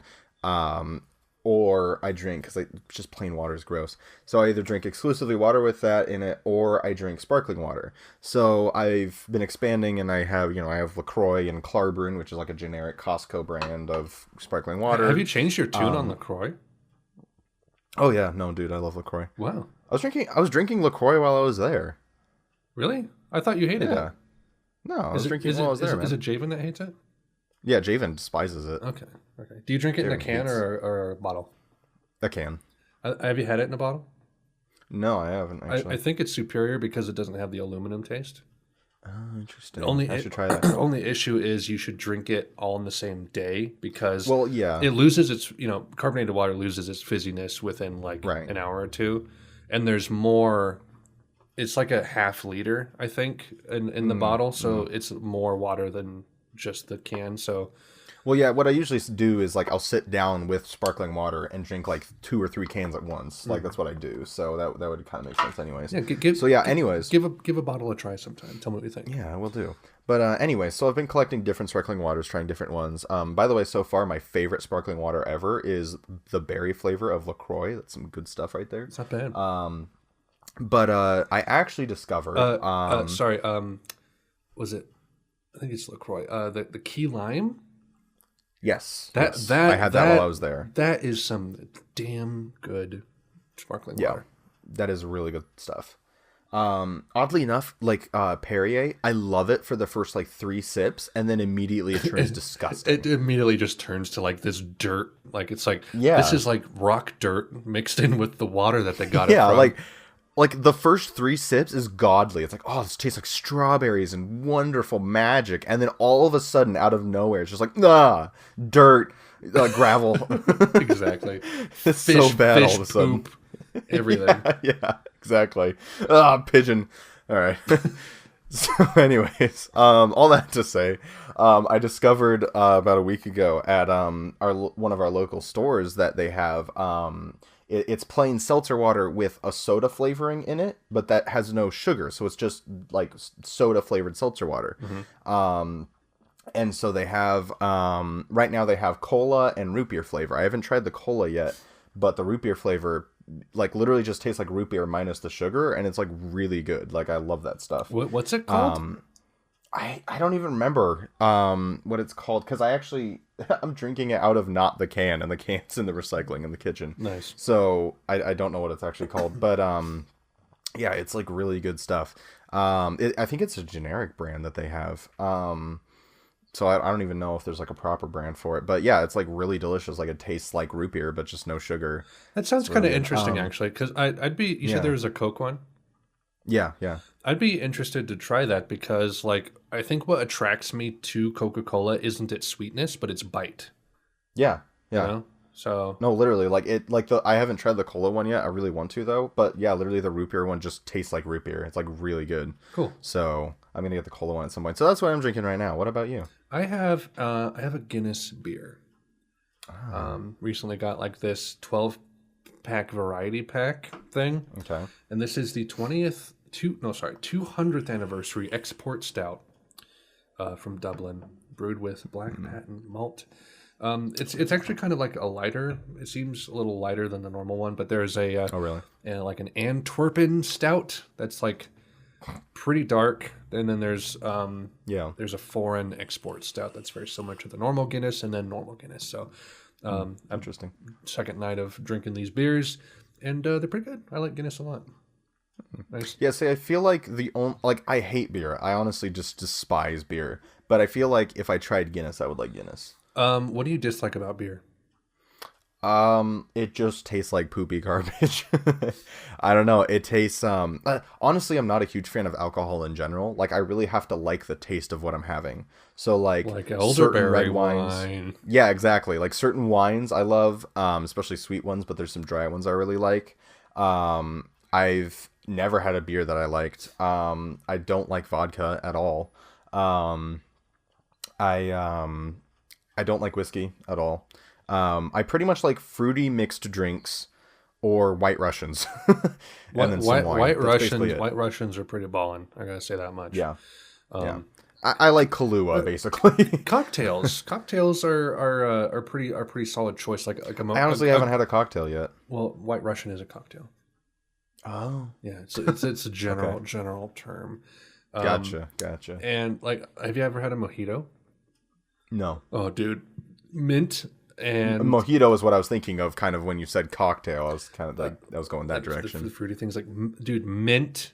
Or I drink, because just plain water is gross. So I either drink exclusively water with that in it, or I drink sparkling water. So I've been expanding, and I have LaCroix and Clarbrun, which is like a generic Costco brand of sparkling water. Have you changed your tune on LaCroix? Oh yeah, no, dude, I love LaCroix. Wow. I was drinking LaCroix while I was there. Really? I thought you hated it. No, I was drinking while I was there, man. Is it Javen that hates it? Yeah, Javen despises it. Okay. Do you drink it in a can or a bottle? A can. Have you had it in a bottle? No, I haven't, actually. I think it's superior because it doesn't have the aluminum taste. Oh, interesting. I should try that. The only issue is you should drink it all in the same day because it loses its, carbonated water loses its fizziness within an hour or two. And there's more, it's like a half liter, I think, in the bottle. So it's more water than just the can. So well, yeah, what I usually do is I'll sit down with sparkling water and drink 2 or 3 cans at once. That's what I do. So that would kind of make sense anyways. Yeah, anyways. Give a bottle a try sometime. Tell me what you think. Yeah, I will do. But anyway, so I've been collecting different sparkling waters, trying different ones. By the way, so far my favorite sparkling water ever is the berry flavor of LaCroix. That's some good stuff right there. It's not bad. But I actually discovered was it, I think it's LaCroix. The key lime? Yes. I had that while I was there. That is some damn good sparkling water. That is really good stuff. Oddly enough, Perrier, I love it for the first 3 sips, and then immediately it turns disgusting. It immediately just turns to this dirt. This is rock dirt mixed in with the water that they got it from. The first 3 sips is godly. It's this tastes like strawberries and wonderful magic. And then all of a sudden, out of nowhere, it's just dirt, gravel. Exactly. It's so bad all of a sudden. Poop, everything. Yeah, exactly. Pigeon. All right. So anyways, all that to say, I discovered about a week ago at one of our local stores that they have it's plain seltzer water with a soda flavoring in it, but that has no sugar, so it's just soda flavored seltzer water. Mm-hmm. And so they have right now they have cola and root beer flavor. I haven't tried the cola yet, but the root beer flavor literally just tastes like root beer minus the sugar, and it's really good. I love that stuff. What's it called? I don't even remember what it's called, because I'm drinking it out of not the can, and the can's in the recycling in the kitchen. Nice. So I don't know what it's actually called, but yeah, it's really good stuff. I think it's a generic brand that they have. So I don't even know if there's a proper brand for it, but yeah, it's really delicious. It tastes like root beer, but just no sugar. That sounds kind of interesting, actually, because I'd be. You said there was a Coke one. Yeah. I'd be interested to try that because, I think what attracts me to Coca-Cola isn't its sweetness, but its bite. Yeah. You know? So No, literally, I haven't tried the cola one yet. I really want to though. But yeah, literally the root beer one just tastes like root beer. It's like really good. cool. So I'm gonna get the cola one at some point. So that's what I'm drinking right now. What about you? I have a Guinness beer. Recently got like this 12-pack variety pack thing. Okay. And this is the 200th anniversary export stout from Dublin, brewed with black patent malt. It's actually kind of like a lighter. It seems a little lighter than the normal one, but there's a Oh really? like an Antwerpen stout that's like pretty dark. And then there's a foreign export stout that's very similar to the normal Guinness and then normal Guinness. So Interesting. second night of drinking these beers, and they're pretty good. I like Guinness a lot. Nice. Yeah, see, I feel like I hate beer. I honestly just despise beer. But I feel like if I tried Guinness, I would like Guinness. What do you dislike about beer? It just tastes like poopy garbage. I don't know. It tastes honestly, I'm not a huge fan of alcohol in general. Like I really have to like the taste of what I'm having. So like certain elderberry red wines. wine. Yeah, exactly. Like certain wines I love, especially sweet ones, but there's some dry ones I really like. I've never had a beer that I liked. I don't like vodka at all. I don't like whiskey at all. I pretty much like fruity mixed drinks or White Russians. And then some wine. White Russians are pretty ballin'. I gotta say that much. Yeah. Yeah. I like Kahlua basically. Cocktails are pretty solid choice. Like I honestly haven't had a cocktail yet. Well, White Russian is a cocktail. Oh. Yeah, it's a general term. Gotcha. And like, have you ever had a mojito? No. Oh, dude, mint. And mojito is what I was thinking of kind of when you said cocktail. I was kind of like, I was going that direction. The fruity things like, dude, mint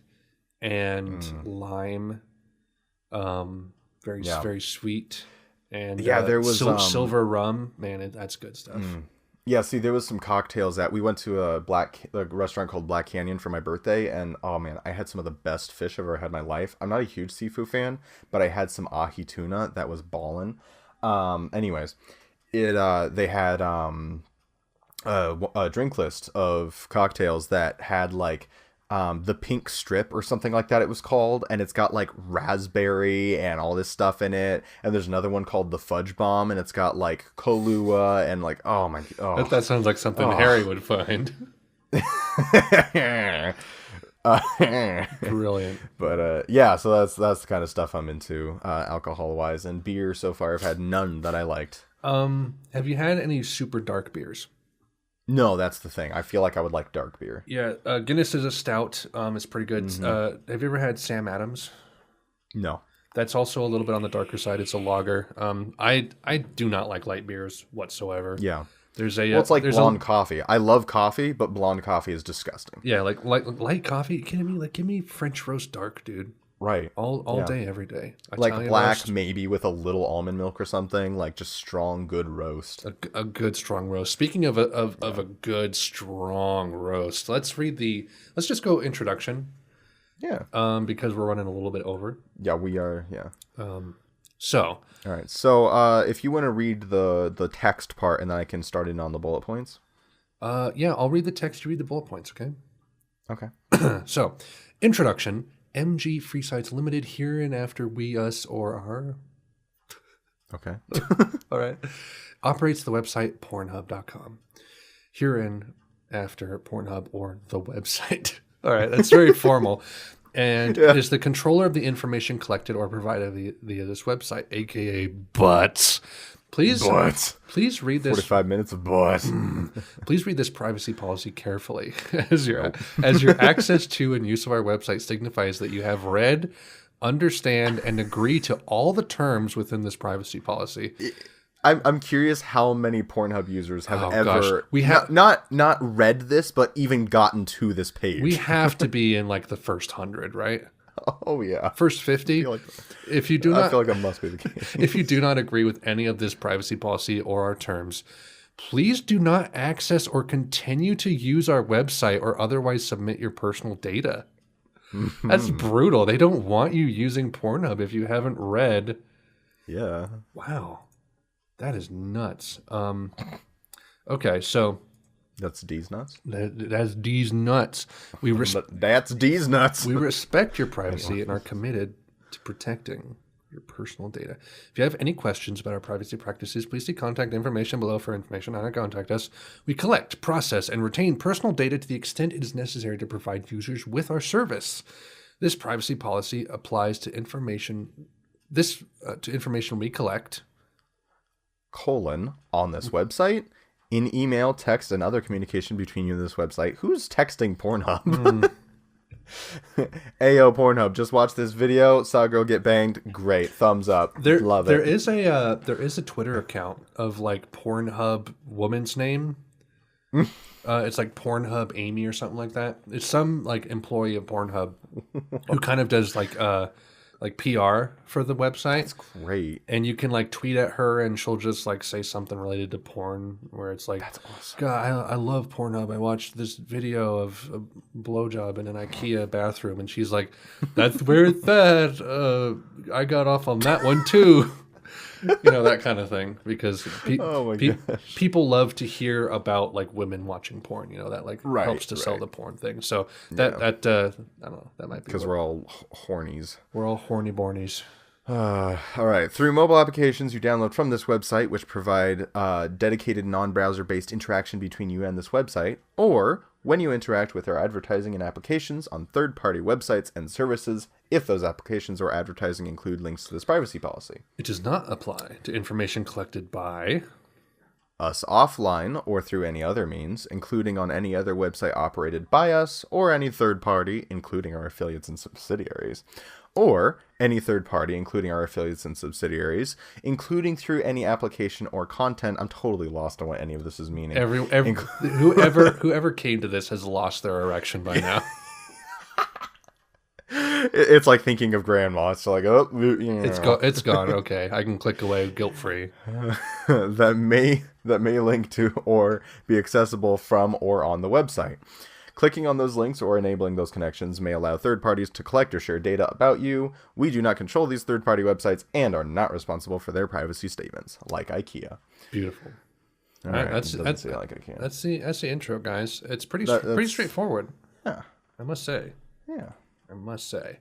and lime, very sweet. And there was silver rum. Man, that's good stuff. Yeah, see, there was some cocktails that we went to a restaurant called Black Canyon for my birthday, and oh man, I had some of the best fish I've ever had in my life. I'm not a huge seafood fan, but I had some ahi tuna that was ballin'. Anyways. They had a drink list of cocktails that had like the pink strip or something like that it was called, and it's got like raspberry and all this stuff in it, and there's another one called the fudge bomb, and it's got like Kahlua and like that sounds like something Harry would find. Brilliant. But yeah, so that's the kind of stuff I'm into alcohol wise, and beer so far I've had none that I liked. Have you had any super dark beers? No, that's the thing. I feel like I would like dark beer. Yeah, Guinness is a stout. It's pretty good. Have you ever had Sam Adams? No. That's also a little bit on the darker side. It's a lager. I do not like light beers whatsoever. Yeah. It's like blonde coffee. I love coffee, but blonde coffee is disgusting. Yeah, like light coffee. Are you kidding me? Like, give me French roast dark, dude. Right. All day, every day. Italian like black, roast. Maybe with a little almond milk or something. Like just strong, good roast. A good strong roast. Speaking of a good strong roast, let's just go introduction. Yeah. Because we're running a little bit over. Yeah, we are. Yeah. So. All right. So, if you want to read the text part, and then I can start in on the bullet points. Yeah, I'll read the text. You read the bullet points. Okay. Okay. So, introduction. MG Free Sites Limited, hereinafter we, us, or our. Okay. All right. Operates the website pornhub.com. Hereinafter Pornhub or the website. All right. That's very formal. And is the controller of the information collected or provided via this website, aka butts. Please read this. 45 minutes of butts. Please read this privacy policy carefully, as your access to and use of our website signifies that you have read, understand, and agree to all the terms within this privacy policy. I'm curious how many Pornhub users have We have not read this, but even gotten to this page. We have to be in like the first 100, right? Oh yeah, first 50. I feel like that must be the case. If you do not agree with any of this privacy policy or our terms, please do not access or continue to use our website or otherwise submit your personal data. That's brutal. They don't want you using Pornhub if you haven't read. Yeah. Wow. That is nuts. Okay, so That's D's nuts. that's D's nuts. That's D's nuts. We respect your privacy and are committed to protecting your personal data. If you have any questions about our privacy practices, please see contact information below for information on how to contact us. We collect, process, and retain personal data to the extent it is necessary to provide users with our service. This privacy policy applies to information. To information we collect. On this website, in email, text, and other communication between you and this website. Who's texting Pornhub? Ayo, Pornhub, just watched this video, saw a girl get banged. Great, thumbs up. Love it. There is a Twitter account of like Pornhub woman's name. It's like Pornhub Amy or something like that. It's some like employee of Pornhub who kind of does like PR for the website. That's great. And you can like tweet at her and she'll just like say something related to porn where it's like, That's awesome. God, I love Pornhub. I watched this video of a blowjob in an IKEA bathroom and she's like, that's where it's at. I got off on that one too. You know, that kind of thing, because people love to hear about like women watching porn, you know, that like helps to sell the porn thing. So that I don't know, that might be because we're all hornies. We're all horny bornies. All right. Through mobile applications you download from this website, which provide dedicated non-browser based interaction between you and this website, or when you interact with our advertising and applications on third-party websites and services, if those applications or advertising include links to this privacy policy. It does not apply to information collected by us offline or through any other means, including on any other website operated by us or any third party, including our affiliates and subsidiaries, or any third party, including our affiliates and subsidiaries, including through any application or content. I'm totally lost on what any of this is meaning. Whoever came to this has lost their erection by now. It's like thinking of grandma. It's like, oh, you know. It's gone. Okay, I can click away guilt free. that may link to or be accessible from or on the website. Clicking on those links or enabling those connections may allow third parties to collect or share data about you. We do not control these third-party websites and are not responsible for their privacy statements, like IKEA. Beautiful. All right, that's like IKEA. That's the intro, guys. It's pretty straightforward. Yeah, I must say. Yeah, I must say.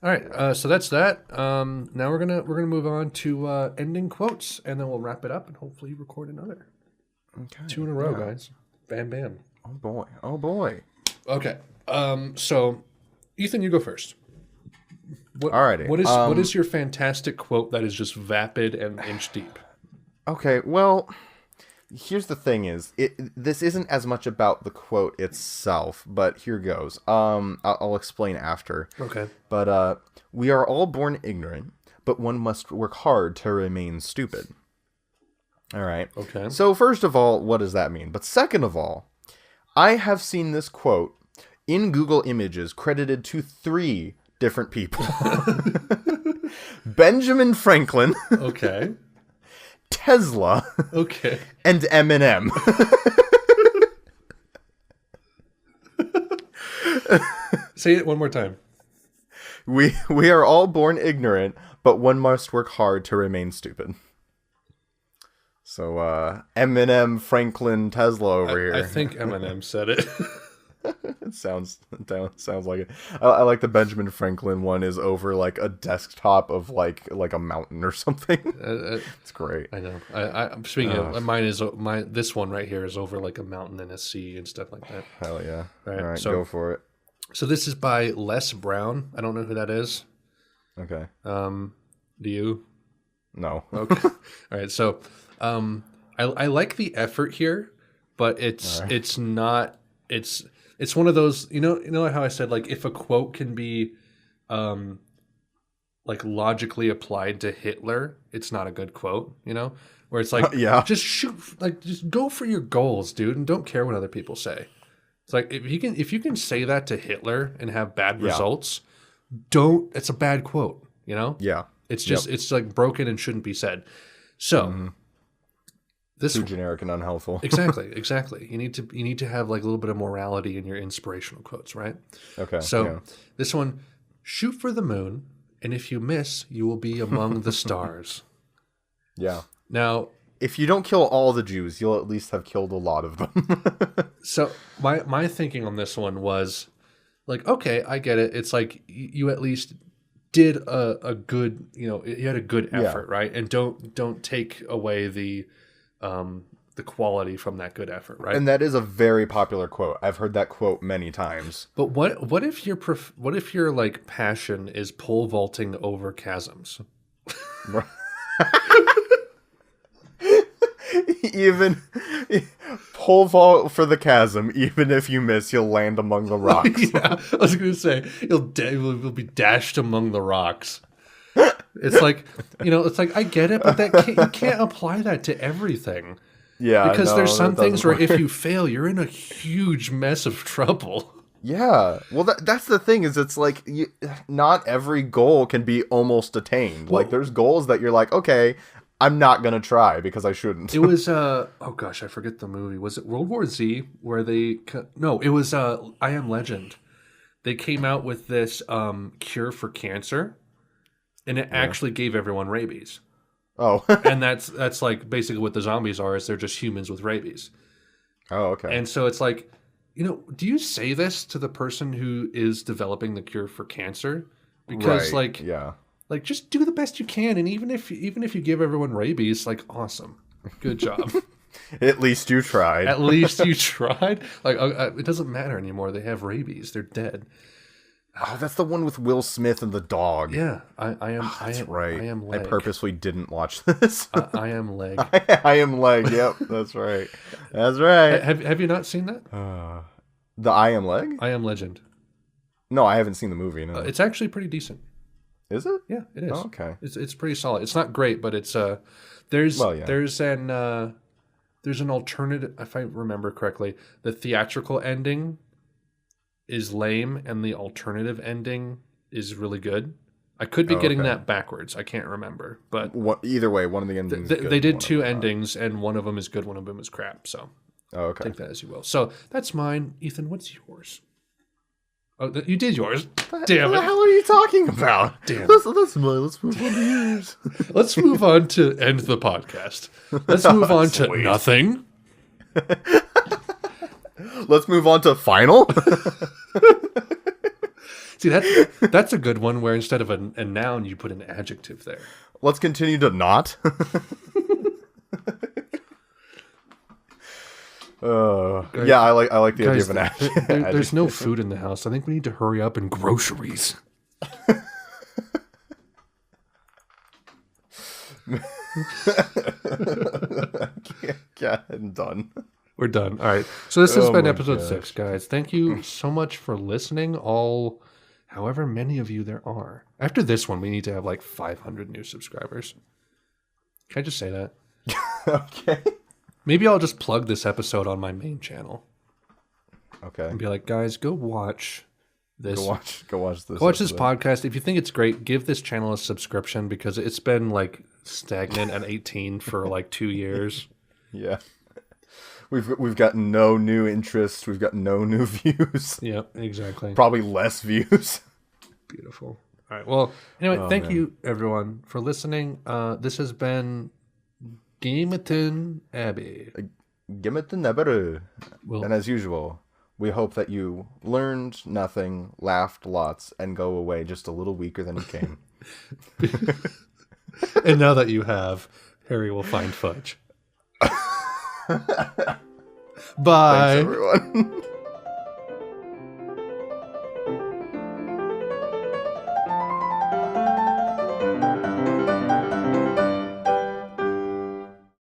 All right, so that's that. Now we're gonna move on to ending quotes, and then we'll wrap it up and hopefully record another. Okay. 2 in a row, guys. Bam, bam. Oh boy. Okay. So, Ethan, you go first. Alrighty. What is your fantastic quote that is just vapid and inch deep? Okay. Well, here's the thing: this isn't as much about the quote itself, but here goes. I'll explain after. Okay. But we are all born ignorant, but one must work hard to remain stupid. All right. Okay. So first of all, what does that mean? But second of all, I have seen this quote in Google Images credited to 3 different people. Benjamin Franklin. Okay. Tesla. Okay. And Eminem. Say it one more time. We are all born ignorant, but one must work hard to remain stupid. So, Eminem, Franklin, Tesla over here. I think Eminem said it. It sounds like it. I like the Benjamin Franklin one is over like a desktop of like a mountain or something. It's great. I know. I'm speaking of mine is this one right here is over like a mountain and a sea and stuff like that. Hell yeah! All right, so, go for it. So this is by Les Brown. I don't know who that is. Okay. Do you? No. Okay. All right. So, I like the effort here, but it's not. It's one of those, you know how I said, like, if a quote can be, like, logically applied to Hitler, it's not a good quote, you know? Where it's like, just shoot, like, just go for your goals, dude, and don't care what other people say. It's like, if you can say that to Hitler and have bad results, it's a bad quote, you know? Yeah. It's just, it's, like, broken and shouldn't be said. So... This too generic and unhelpful. Exactly. You need to have like a little bit of morality in your inspirational quotes, right? Okay. So this one, shoot for the moon, and if you miss, you will be among the stars. Yeah. Now, if you don't kill all the Jews, you'll at least have killed a lot of them. So my thinking on this one was like, okay, I get it. It's like you at least did a good, you had a good effort, right? And don't take away the quality from that good effort, right? And that is a very popular quote. I've heard that quote many times. But what if your like passion is pole vaulting over chasms? Even pole vault for the chasm, even if you miss, you'll land among the rocks. Yeah, I was gonna say you'll be dashed among the rocks. It's like I get it, but you can't apply that to everything. Yeah, because there's some things where work. if you fail, you're in a huge mess of trouble. Yeah, well, that's the thing is it's like not every goal can be almost attained. Like there's goals that you're like, okay, I'm not gonna try because I shouldn't. It was oh gosh, I forget the movie. Was it World War Z where no, it was I Am Legend. They came out with this cure for cancer, and it actually gave everyone rabies. Oh. And that's like basically what the zombies are, is they're just humans with rabies. Oh, okay. And so it's like, do you say this to the person who is developing the cure for cancer? Because like just do the best you can, and even if you give everyone rabies, like awesome, good job. At least you tried. At least you tried. Like it doesn't matter anymore. They have rabies. They're dead. Oh, that's the one with Will Smith and the dog. Yeah, I am. Oh, that's right. I am leg. I purposely didn't watch this. I am leg. I am leg. Yep, that's right. That's right. Have you not seen that? The I Am Leg? I Am Legend. No, I haven't seen the movie. No, it's actually pretty decent. Is it? Yeah, it is. Oh, okay. It's pretty solid. It's not great, but it's there's an alternative, if I remember correctly. The theatrical ending is lame, and the alternative ending is really good. I could be getting that backwards. I can't remember, but either way, one of the endings. They did two endings, and one of them is good, one of them is crap. So, take that as you will. So that's mine. Ethan, what's yours? Oh, you did yours. Damn it! What the hell are you talking about? Damn. Let's move on to yours. Let's move on to end the podcast. Let's move on to nothing. Let's move on to final. See, that's a good one where instead of a noun, you put an adjective there. Let's continue to not. Yeah, I like the idea of an adjective. There's no food in the house. I think we need to hurry up and groceries. Yeah, I'm done. We're done. All right. So this has been episode 6, guys. Thank you so much for listening. However many of you there are. After this one, we need to have like 500 new subscribers. Can I just say that? Okay. Maybe I'll just plug this episode on my main channel. Okay. And be like, guys, go watch this. Go watch this. Go watch this podcast. If you think it's great, give this channel a subscription because it's been like stagnant at 18 for like 2 years. Yeah. We've got no new interest. We've got no new views. Yep, exactly. Probably less views. Beautiful. All right. Well, anyway, thank you everyone for listening. This has been Gimeton Abbey. Gimeton Abbey. And as usual, we hope that you learned nothing, laughed lots, and go away just a little weaker than you came. And now that you have, Harry will find fudge. Bye. Thanks, everyone.